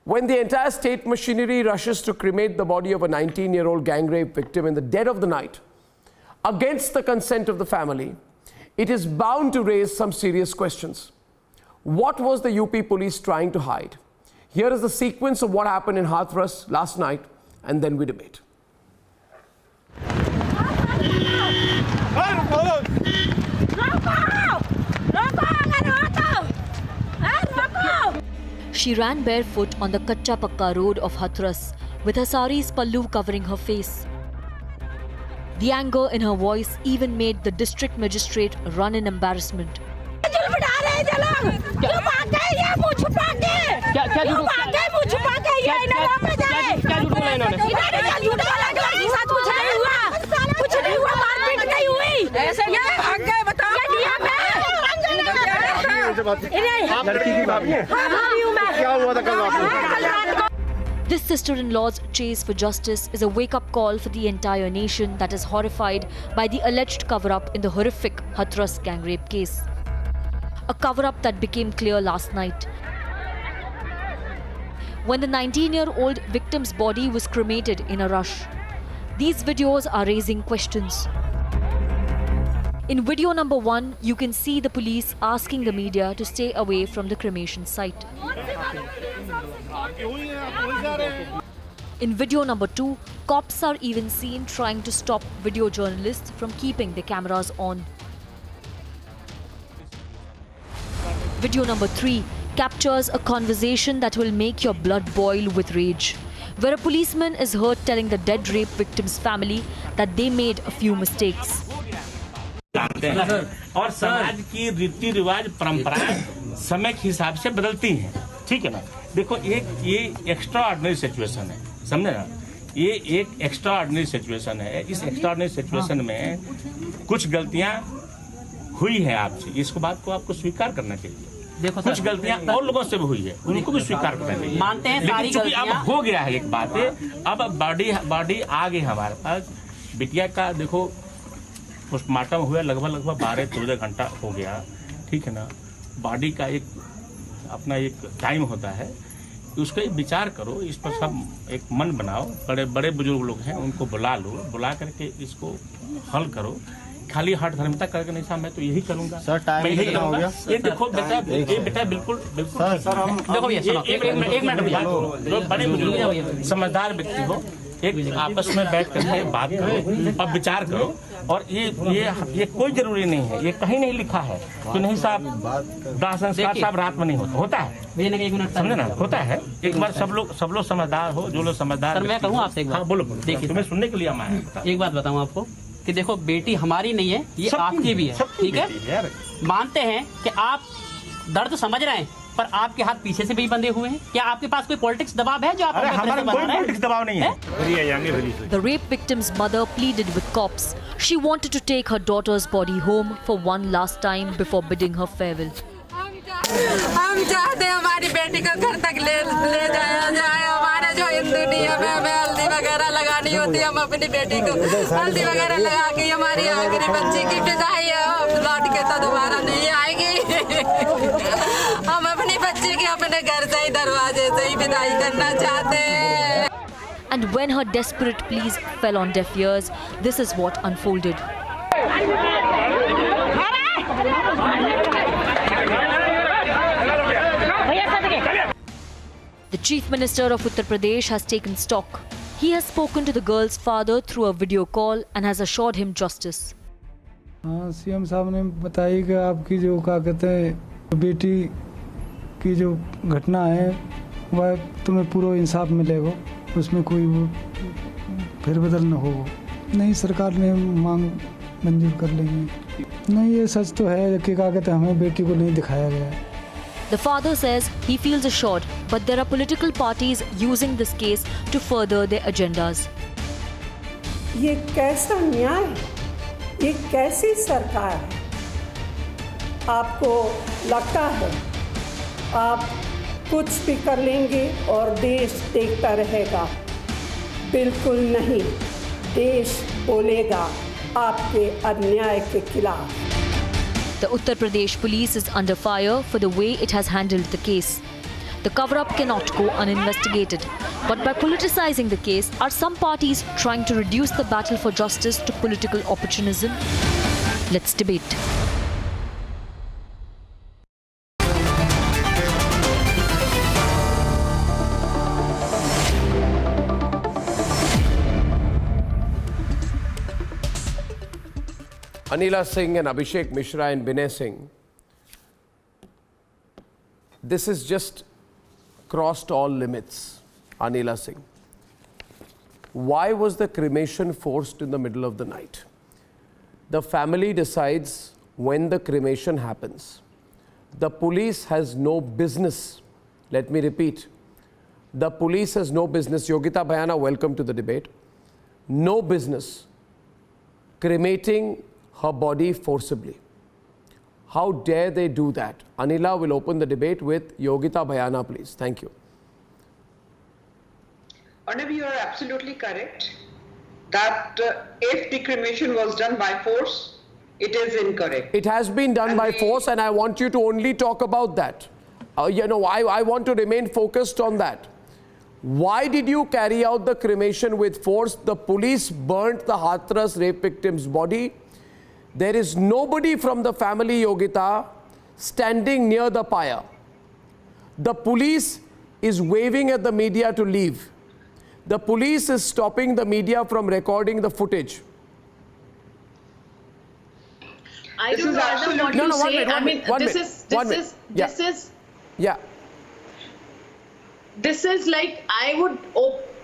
When the entire state machinery rushes to cremate the body of a 19-year-old gang rape victim in the dead of the night, against the consent of the family, it is bound to raise some serious questions. What was the UP police trying to hide? Here is the sequence of what happened in Hathras last night, and then we debate. She ran barefoot on the Kacha Pakka road of Hathras, with her sari's pallu covering her face. The anger in her voice even made the district magistrate run in embarrassment. This sister-in-law's chase for justice is a wake-up call for the entire nation that is horrified by the alleged cover-up in the horrific Hathras gang rape case. A cover-up that became clear last night, when the 19-year-old victim's body was cremated in a rush. These videos are raising questions. In video number 1, you can see the police asking the media to stay away from the cremation site. In video number 2, cops are even seen trying to stop video journalists from keeping their cameras on. Video number 3 captures a conversation that will make your blood boil with rage, where a policeman is heard telling the dead rape victim's family that they made a few mistakes. और समाज की रीति रिवाज परंपराएं समय के हिसाब से बदलती हैं, ठीक है ना। देखो ये एक्स्ट्रा ऑर्डिनरी सिचुएशन है, समझे ना। ये एक एक्स्ट्रा ऑर्डिनरी सिचुएशन है। इस एक्स्ट्रा ऑर्डिनरी सिचुएशन में कुछ गलतियां हुई है आपसे, इसको बात को आपको स्वीकार करना चाहिए। देखो कुछ गलतियां और लोगों से भी हुई है, उनको भी स्वीकार करना चाहिए। मानते हैं सारी गलतियां। अब हो गया है एक बात है, अब बॉडी आ गई हमारे पास। बिटिया का देखो पोस्टमार्टम हुआ लगभग 12-14 घंटा हो गया, ठीक है ना। बॉडी का एक अपना एक टाइम होता है, उसका विचार करो, इस पर सब एक मन बनाओ। बड़े बुजुर्ग लोग हैं, उनको बुला लो, बुला करके इसको हल करो। खाली हठ धर्मिता करके नहीं साहब, मैं तो यही करूंगा सर। टाइम यही करूंगा। ये देखो बेटा, ये बेटा बिल्कुल सर हम देखो ये एक मिनट जो बड़े बुजुर्ग समझदार व्यक्ति हो, एक आपस में बैठ करके बात करो और विचार करो। और ये कोई जरूरी नहीं है, ये कहीं नहीं लिखा है कि नहीं साहब दाह संस्कार साहब रात में नहीं होता है, समझे ना, होता है। एक बार सब लोग समझदार हो, जो लोग समझदार। सर मैं कहूँ आपसे एक बात। हाँ बोलो। देखिए तुम्हें सुनने के लिए आया। एक बात बताऊँ आपको कि देखो बेटी हमारी नहीं है, ये आपकी भी है, ठीक है। मानते हैं कि आप दर्द समझ रहे हैं, पर आपके हाथ पीछे से भी बंधे हुए हैं। क्या आपके पास कोई पॉलिटिक्स दबाव है जो आप हमारा कोई पॉलिटिक्स दबाव नहीं है। The rape victim's mother pleaded with cops. She wanted to take her daughter's body home for one last time before bidding her farewell. हम चाहते हैं हमारी बेटी को घर तक ले जाया जाए। हमारा जो हिंदू नियम है, हमें हल्दी वगैरह लगानी होती है। हम अपनी बेटी को हल्दी वगैरह लगा के हमारी आखिरी बच्ची की विदाई है, लौट के तो दोबारा नहीं आएगी। हम अपनी बच्ची की अपने घर से ही दरवाजे से ही विदाई करना चाहते हैं। And when her desperate pleas fell on deaf ears, this is what unfolded. The Chief Minister of Uttar Pradesh has taken stock. He has spoken to the girl's father through a video call and has assured him justice. हाँ, CM साहब ने बताया कि आपकी जो क्या कहते हैं बेटी की जो घटना है वह तुम्हें पूरा इंसाफ मिलेगा, उसमें कोई फेरबदल न होगा। नहीं, सरकार ने मांग मंजूर कर लेंगे। नहीं, ये सच तो है कि क्या कहते हैं हमें बेटी को नहीं दिखाया गया है। The father says he feels assured, but there are political parties using this case to further their agendas. ये कैसा न्याय, ये कैसी सरकार है? आपको लगता है आप कुछ भी कर लेंगे और देश देखता रहेगा? बिल्कुल नहीं, देश बोलेगा आपके अन्याय के खिलाफ। The Uttar Pradesh police is under fire for the way it has handled the case. The cover-up cannot go uninvestigated. But by politicizing the case, are some parties trying to reduce the battle for justice to political opportunism? Let's debate. Anila Singh and Abhishek Mishra and Binay Singh, this has just crossed all limits. Anila Singh, why was the cremation forced in the middle of the night? The family decides when the cremation happens. The police has no business. Let me repeat. The police has no business. Yogita Bhayana, welcome to the debate. No business cremating her body forcibly. How dare they do that? Anila will open the debate with Yogita Bhayana, please. Thank you. Arnab, you are absolutely correct that if the cremation was done by force, it is incorrect. It has been done by force, and I want you to only talk about that. I want to remain focused on that. Why did you carry out the cremation with force? The police burnt the Hathras rape victim's body. There is nobody from the family, Yogita, standing near the pyre. The police is waving at the media to leave. The police is stopping the media from recording the footage. I don't know what you say. I mean, this is like,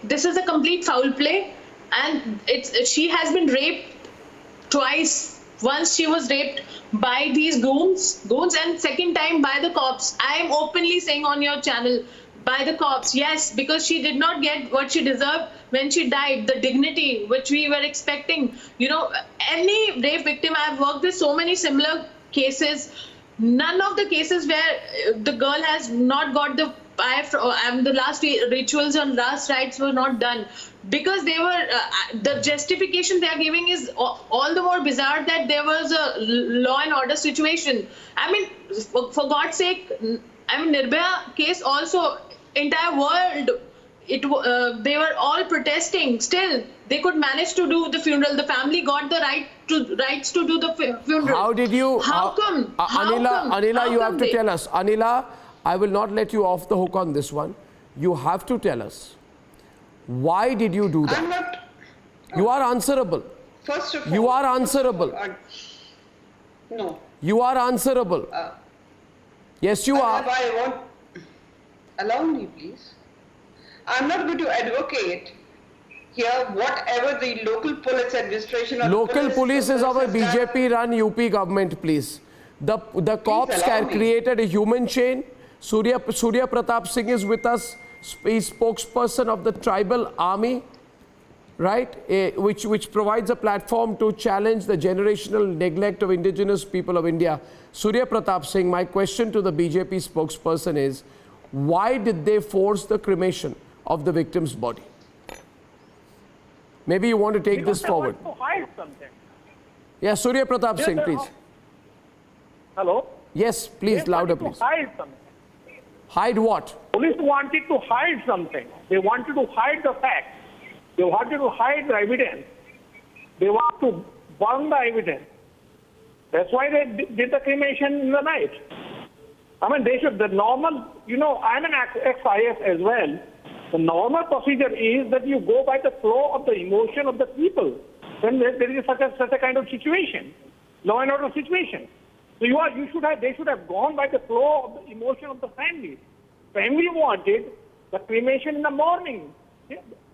this is a complete foul play, and she has been raped twice. Once she was raped by these goons, and second time by the cops. I am openly saying on your channel, by the cops, yes, because she did not get what she deserved when she died, the dignity which we were expecting. You know, any rape victim, I've worked with so many similar cases, none of the cases where the girl has not got the the last rituals and last rites were not done, because they were the justification they are giving is all the more bizarre that there was a law and order situation. I mean, for God's sake, I mean, Nirbhaya case also, entire world, they were all protesting. Still, they could manage to do the funeral. The family got the rights to do the funeral. How did you? How come? Anila, you have to tell us. Anila, I will not let you off the hook on this one. You have to tell us. Why did you do that? I'm not. You are answerable. First of all, you are answerable. No. You are answerable. Yes, you are. Allow me, please. I'm not going to advocate here whatever the local police administration or local police is our BJP-run UP government, please. The cops created a human chain. Surya Pratap Singh is with us. He's spokesperson of the tribal army, right? Which provides a platform to challenge the generational neglect of indigenous people of India. Surya Pratap Singh, my question to the BJP spokesperson is, why did they force the cremation of the victim's body? Maybe you want to take this forward. To hide something. Yeah, Surya Pratap Singh, please. Hello? Yes, please, louder, please. Hide something. Hide what? Police wanted to hide something. They wanted to hide the facts. They wanted to hide the evidence. They want to burn the evidence. That's why they did the cremation in the night. I mean, they should, the normal, you know, I'm an ex-IS as well. The normal procedure is that you go by the flow of the emotion of the people when there is such a kind of situation, law and order situation. So they should have gone by the flow of the emotion of the family. Family wanted the cremation in the morning,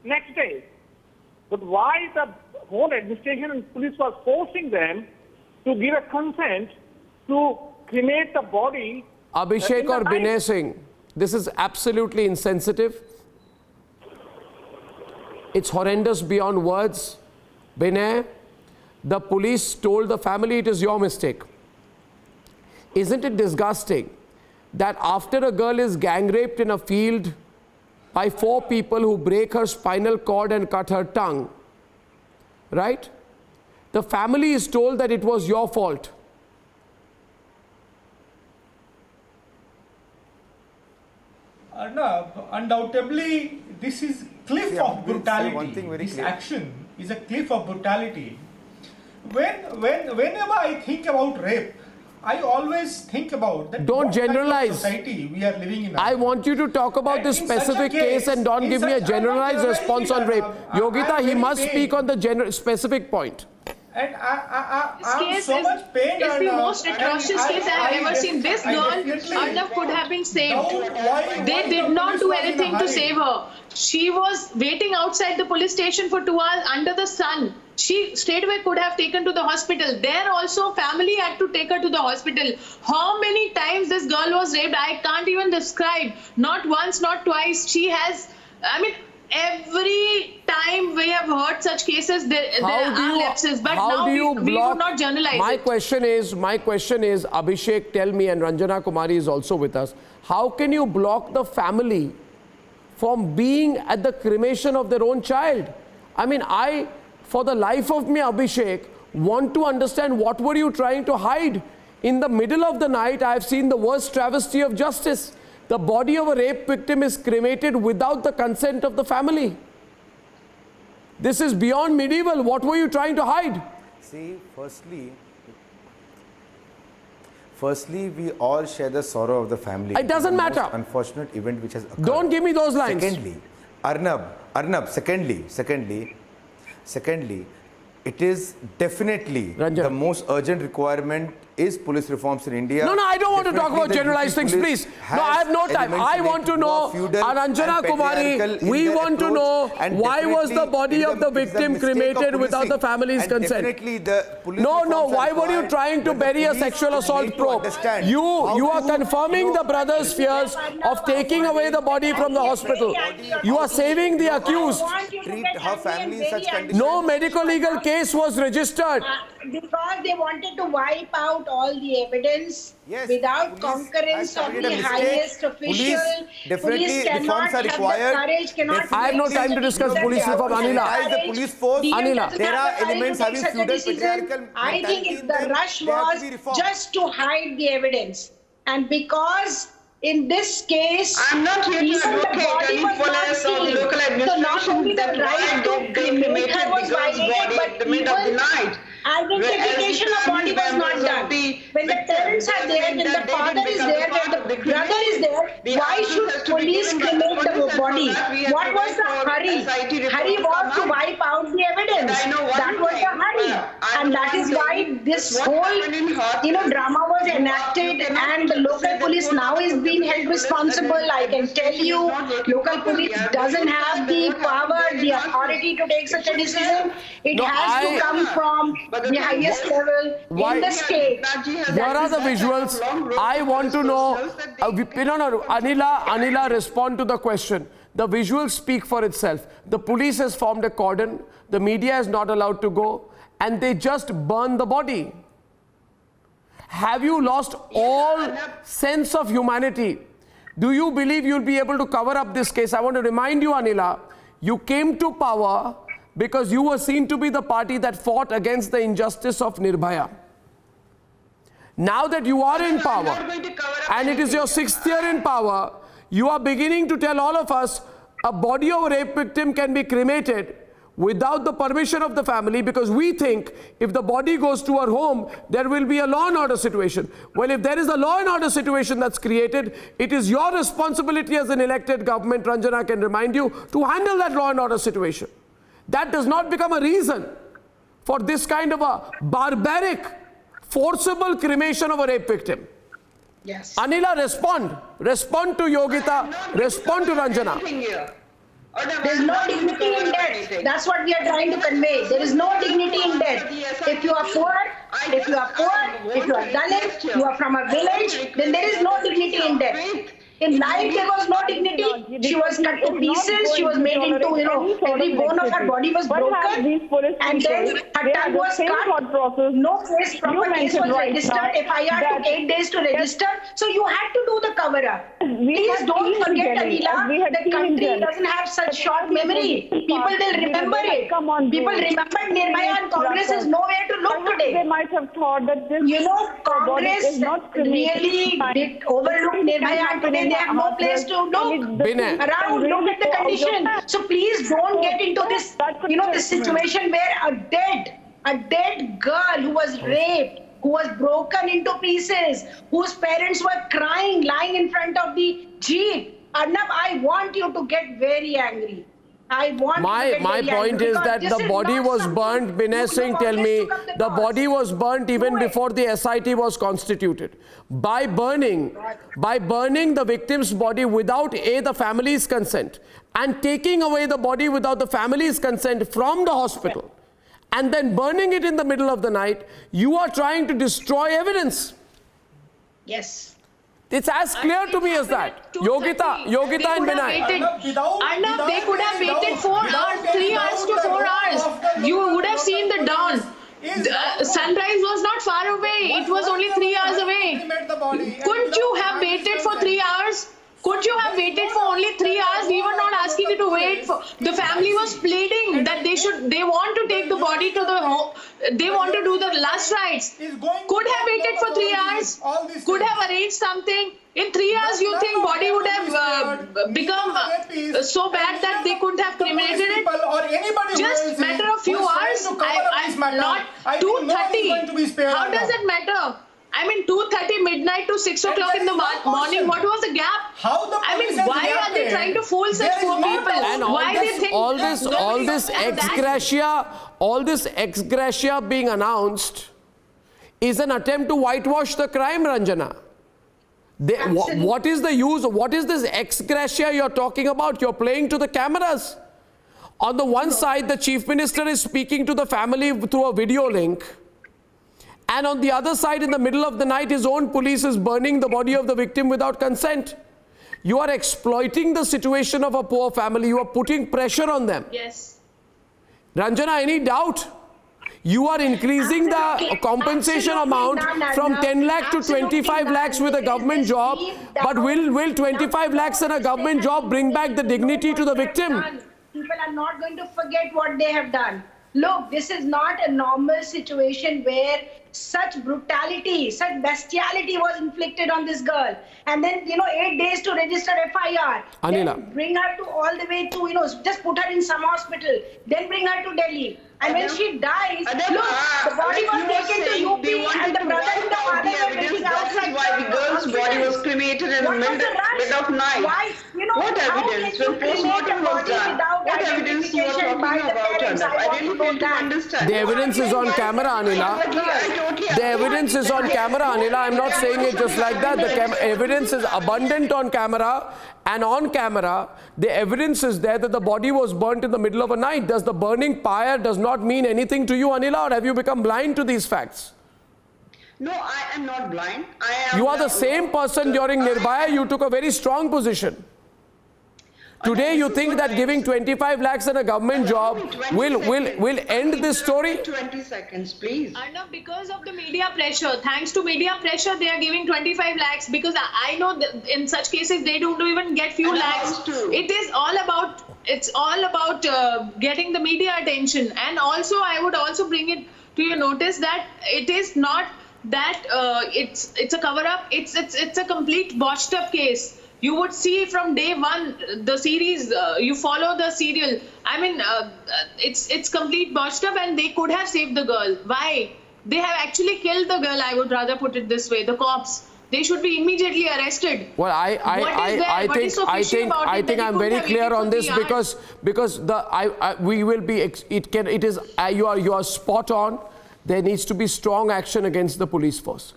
next day. But why the whole administration and police was forcing them to give a consent to cremate the body? Abhishek or Binay Singh, this is absolutely insensitive. It's horrendous beyond words. Binay, the police told the family it is your mistake. Isn't it disgusting that after a girl is gang raped in a field by 4 people who break her spinal cord and cut her tongue, right? The family is told that it was your fault. Arnab, undoubtedly, this is cliff of brutality. This clear. action is a cliff of brutality. Whenever I think about rape, I always think about that. Don't what kind of generalize. society we are living in. I want you to talk about And this in such a specific case and don't give me a generalized response on rape. Yogita, he must speak on the specific point. And I'm Case so is, much pain. it's the most atrocious case I have ever seen. This girl, Arnab, could have been saved. They did not do anything to save her. She was waiting outside the police station for 2 hours under the sun. She straight away could have taken to the hospital. There also family had to take her to the hospital. How many times this girl was raped, I can't even describe. Not once, not twice. She has, I mean, every time we have heard such cases, there are lapses. But now we would not journalize my question is, Abhishek, tell me, and Ranjana Kumari is also with us, how can you block the family from being at the cremation of their own child? I mean, for the life of me, Abhishek, want to understand what were you trying to hide? In the middle of the night, I have seen the worst travesty of justice. The body of a rape victim is cremated without the consent of the family. This is beyond medieval. What were you trying to hide? See, firstly, we all share the sorrow of the family. It doesn't matter. Most unfortunate event which has occurred. Don't give me those lines. Secondly, Arnab, secondly, it is definitely the most urgent requirement is police reforms in India. No, I don't want to talk about generalized things, please. No, I have no time. I want to know, Ranjana Kumari, we want to know why was the body of the victim cremated without the family's consent? No, why were you trying to bury a sexual assault probe? You are confirming the brothers' fears of taking away the body from the hospital. You are saving the accused. Treat her family in such conditions. No medical legal case was registered. Because they wanted to wipe out all the evidence without concurrence of the highest official. Police cannot have the courage, cannot. I have no time to discuss police reform, Anila. The police force, Anila. There are elements having feudal patriarchal. I think the rush was just to hide the evidence, and because in this case, I'm not here to advocate any police or the local administration that right to cremate her was violated, but the middle of the night. Identification of body was not done. When the parents are there, when the father is there, when the brother is there, why should police cremate the body? What was the hurry? Hurry was to wipe out the evidence. That was the hurry. And that is why this whole drama was enacted, and the local police now is being held responsible. I can tell you, local police doesn't have the power, the authority to take such a decision. It has to come from the highest level in the state. Where are the visuals? I want to know. Anila, respond to the question. The visuals speak for itself. The police has formed a cordon. The media is not allowed to go. And they just burn the body. Have you lost all sense of humanity? Do you believe you'll be able to cover up this case? I want to remind you, Anila, you came to power because you were seen to be the party that fought against the injustice of Nirbhaya. Now that you are in power, and it is your 6th year in power, you are beginning to tell all of us a body of a rape victim can be cremated without the permission of the family, because we think if the body goes to her home, there will be a law and order situation. Well, if there is a law and order situation that's created, it is your responsibility as an elected government, Ranjana can remind you, to handle that law and order situation. That does not become a reason for this kind of a barbaric, forcible cremation of a rape victim. Yes. Anila, respond. Respond to Yogita. Respond to Ranjana. There is no dignity in death. That's what we are trying to convey. There is no dignity in death. If you are poor, if you are Dalit, you are from a village, then there is no dignity in death. In life, there was no dignity. She was cut to pieces. She was made into, every bone of her body was broken. And then her tongue was cut. No case, proper case was registered. FIR took 8 days to register. So you had to do the cover-up. Please don't forget, Anila, the country doesn't have such short memory. People will remember it. People remember Nirbhaya, and Congress is nowhere to look today. They might have thought that this Congress really did overlook Nirbhaya, and today they have no place to look around, look at the condition. So please don't get into this, this situation where a dead girl who was raped, who was broken into pieces, whose parents were crying, lying in front of the jeep. Arnab, I want you to get very angry. My point is that the body was burnt. Binay Singh, tell me, the body was burnt even before the SIT was constituted. By burning the victim's body without the family's consent, and taking away the body without the family's consent from the hospital, and then burning it in the middle of the night, you are trying to destroy evidence. Yes. It's as clear to me as that. Yogita and Binay. Arnab, they could have waited 4 hours, 3 hours to 4 hours. You would have seen the dawn. Sunrise was not far away. It was only 3 hours away. Couldn't you have waited for 3 hours? Could you have waited for only 3 hours? We were not asking you to wait for. The family was pleading that they want to take the body to the home. They want to do the last rites. Could have waited for 3 hours. Could have arranged something. In 3 hours, you think body would have become so bad that they couldn't have cremated it? Just matter of few hours. I'm not 2:30. How does it matter? I mean, 2:30 midnight to 6 o'clock in the morning. What was the gap? Why are they trying to fool such poor people? And why they think all this ex gratia being announced is an attempt to whitewash the crime, Ranjana. What is the use? What is this ex gratia you're talking about? You're playing to the cameras. On the one side, the Chief Minister is speaking to the family through a video link. And on the other side, in the middle of the night, his own police is burning the body of the victim without consent. You are exploiting the situation of a poor family. You are putting pressure on them. Yes. Ranjana, any doubt? You are increasing the compensation amount from 10 lakh to 25 lakhs with a government job. But will 25 lakhs and a government job bring back the dignity to the victim? People are not going to forget what they have done. Look, this is not a normal situation where such brutality, such bestiality was inflicted on this girl. And then, 8 days to register FIR. Anila. Then bring her to all the way to, just put her in some hospital. Then bring her to Delhi. And when she dies, look, the body was taken to UP and the brother and the father were waiting outside. Why the girl's body was cremated in the middle of night? Why, what evidence? When postmortem was done, what evidence you are talking about? I really fail to understand. The evidence is on camera, Anila. The evidence is on camera, Anila. I'm not saying it just like that. The evidence is abundant on camera. And on camera, the evidence is there that the body was burnt in the middle of a night. Does the burning pyre does not mean anything to you, Anila, or have you become blind to these facts? No, I am not blind. You are the same person during Nirbhaya. You took a very strong position. Today you think that giving 25 lakhs and a government job will end this story? 20 seconds, please. Arnab, because of the media pressure, thanks to media pressure, they are giving 25 lakhs because I know that in such cases they don't even get few lakhs. It is all about, getting the media attention. And also, I would also bring it to your notice that it is not that it's a cover-up. It's a complete botched-up case. You would see from day one, the series, you follow the serial. I mean, it's complete botched up and they could have saved the girl. Why? They have actually killed the girl, I would rather put it this way, the cops. They should be immediately arrested. Well, I think I'm very clear on this because you are spot on. There needs to be strong action against the police force.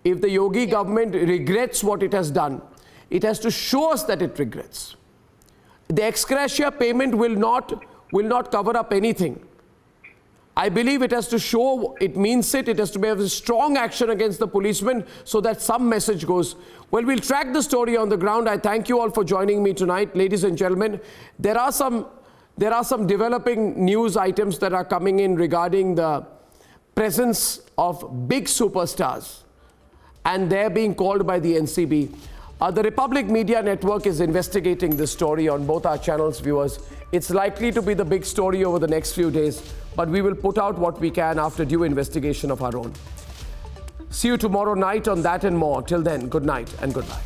If the Yogi government regrets what it has done, it has to show us that it regrets. The ex gratia payment will not cover up anything. I believe it has to show it means it. It has to be a strong action against the policemen so that some message goes. Well, we'll track the story on the ground. I thank you all for joining me tonight, ladies and gentlemen. There are some developing news items that are coming in regarding the presence of big superstars, and they're being called by the NCB. The Republic Media Network is investigating this story on both our channels, viewers. It's likely to be the big story over the next few days, but we will put out what we can after due investigation of our own. See you tomorrow night on that and more. Till then, good night and goodbye.